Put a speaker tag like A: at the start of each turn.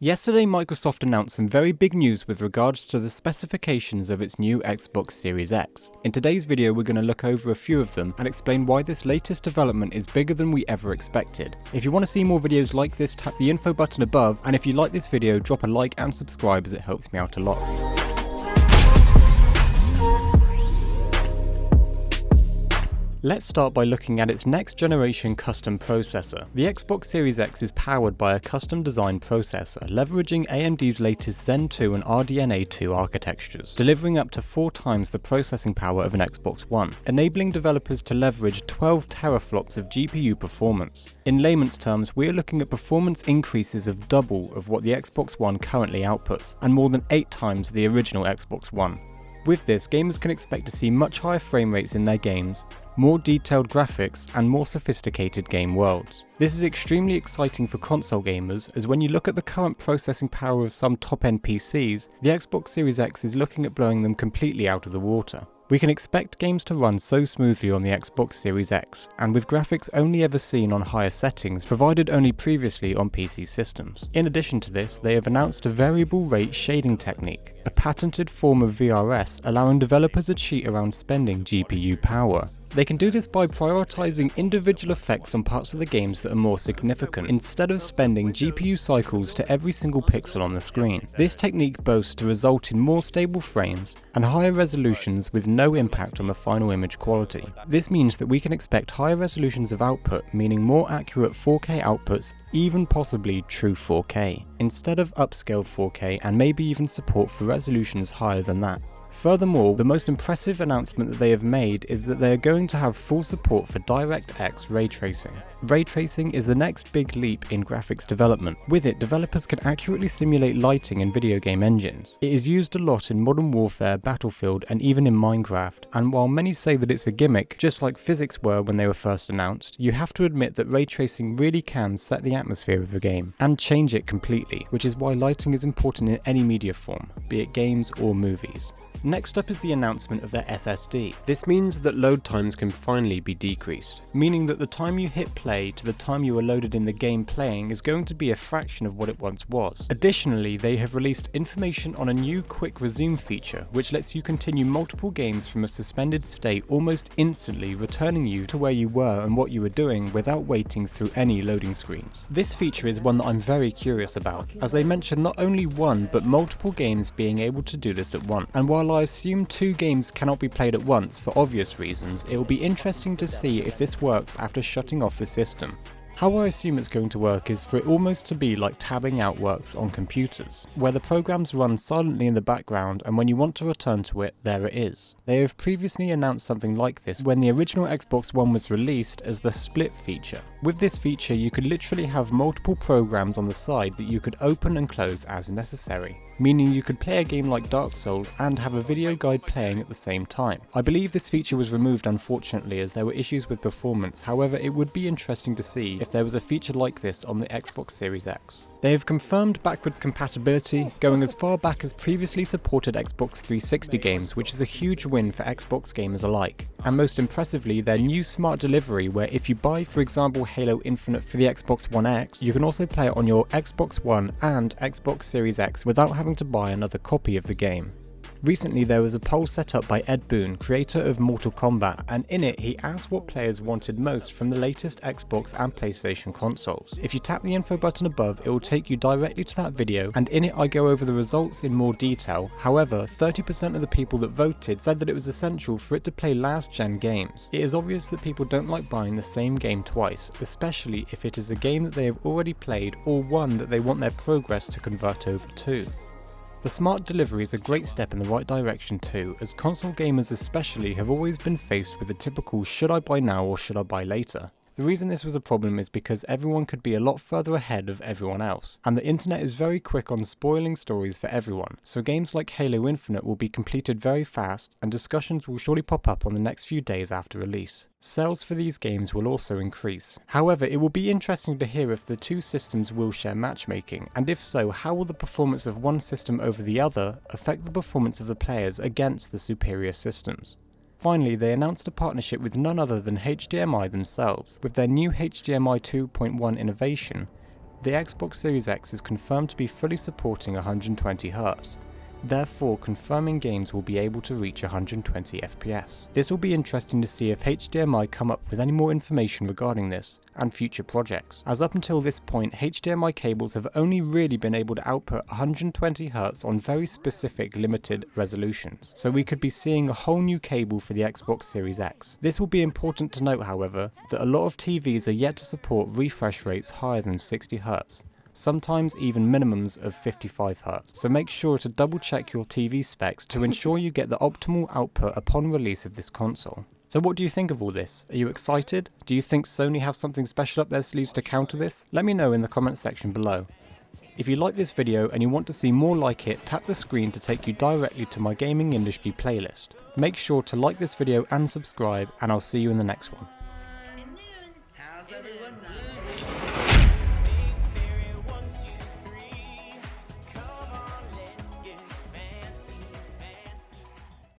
A: Yesterday, Microsoft announced some very big news with regards to the specifications of its new Xbox Series X. In today's video, we're going to look over a few of them and explain why this latest development is bigger than we ever expected. If you want to see more videos like this, tap the info button above, and if you like this video, drop a like and subscribe as it helps me out a lot. Let's start by looking at its next generation custom processor. The Xbox Series X is powered by a custom designed processor, leveraging AMD's latest Zen 2 and RDNA 2 architectures, delivering up to 4 times the processing power of an Xbox One, enabling developers to leverage 12 teraflops of GPU performance. In layman's terms, we are looking at performance increases of double of what the Xbox One currently outputs, and more than 8 times the original Xbox One. With this, gamers can expect to see much higher frame rates in their games, more detailed graphics, and more sophisticated game worlds. This is extremely exciting for console gamers, as when you look at the current processing power of some top-end PCs, the Xbox Series X is looking at blowing them completely out of the water. We can expect games to run so smoothly on the Xbox Series X, and with graphics only ever seen on higher settings, provided only previously on PC systems. In addition to this, they have announced a variable rate shading technique, a patented form of VRS allowing developers to cheat around spending GPU power. They can do this by prioritizing individual effects on parts of the games that are more significant, instead of spending GPU cycles to every single pixel on the screen. This technique boasts to result in more stable frames and higher resolutions with no impact on the final image quality. This means that we can expect higher resolutions of output, meaning more accurate 4K outputs, even possibly true 4K, instead of upscaled 4K, and maybe even support for resolutions higher than that. Furthermore, the most impressive announcement that they have made is that they are going to have full support for DirectX ray tracing. Ray tracing is the next big leap in graphics development. With it, developers can accurately simulate lighting in video game engines. It is used a lot in Modern Warfare, Battlefield, and even in Minecraft, and while many say that it's a gimmick, just like physics were when they were first announced, you have to admit that ray tracing really can set the atmosphere of the game, and change it completely, which is why lighting is important in any media form, be it games or movies. Next up is the announcement of their SSD. This means that load times can finally be decreased, meaning that the time you hit play to the time you are loaded in the game playing is going to be a fraction of what it once was. Additionally, they have released information on a new quick resume feature, which lets you continue multiple games from a suspended state almost instantly, returning you to where you were and what you were doing without waiting through any loading screens. This feature is one that I'm very curious about, as they mention not only one but multiple games being able to do this at once, and while I assume 2 games cannot be played at once for obvious reasons, it will be interesting to see if this works after shutting off the system. How I assume it's going to work is for it almost to be like tabbing out works on computers, where the programs run silently in the background and when you want to return to it, there it is. They have previously announced something like this when the original Xbox One was released as the split feature. With this feature, you could literally have multiple programs on the side that you could open and close as necessary, meaning you could play a game like Dark Souls and have a video guide playing at the same time. I believe this feature was removed unfortunately as there were issues with performance, however it would be interesting to see if there was a feature like this on the Xbox Series X. They have confirmed backwards compatibility, going as far back as previously supported Xbox 360 games, which is a huge win for Xbox gamers alike. And most impressively, their new smart delivery, where if you buy, for example, Halo Infinite for the Xbox One X, you can also play it on your Xbox One and Xbox Series X without having to buy another copy of the game. Recently there was a poll set up by Ed Boon, creator of Mortal Kombat, and in it he asked what players wanted most from the latest Xbox and PlayStation consoles. If you tap the info button above, it will take you directly to that video, and in it I go over the results in more detail. However, 30% of the people that voted said that it was essential for it to play last gen games. It is obvious that people don't like buying the same game twice, especially if it is a game that they have already played or one that they want their progress to convert over to. The smart delivery is a great step in the right direction too, as console gamers especially have always been faced with the typical should I buy now or should I buy later. The reason this was a problem is because everyone could be a lot further ahead of everyone else, and the internet is very quick on spoiling stories for everyone, so games like Halo Infinite will be completed very fast, and discussions will surely pop up on the next few days after release. Sales for these games will also increase. However, it will be interesting to hear if the 2 systems will share matchmaking, and if so, how will the performance of one system over the other affect the performance of the players against the superior systems. Finally, they announced a partnership with none other than HDMI themselves. With their new HDMI 2.1 innovation, The Xbox Series X is confirmed to be fully supporting 120Hz. Therefore, confirming games will be able to reach 120 FPS. This will be interesting to see if HDMI come up with any more information regarding this, and future projects, as up until this point HDMI cables have only really been able to output 120Hz on very specific limited resolutions, so we could be seeing a whole new cable for the Xbox Series X. This will be important to note, however, that a lot of TVs are yet to support refresh rates higher than 60Hz. Sometimes even minimums of 55Hz, so make sure to double check your TV specs to ensure you get the optimal output upon release of this console. So what do you think of all this? Are you excited? Do you think Sony have something special up their sleeves to counter this? Let me know in the comment section below. If you like this video and you want to see more like it, tap the screen to take you directly to my gaming industry playlist. Make sure to like this video and subscribe, and I'll see you in the next one.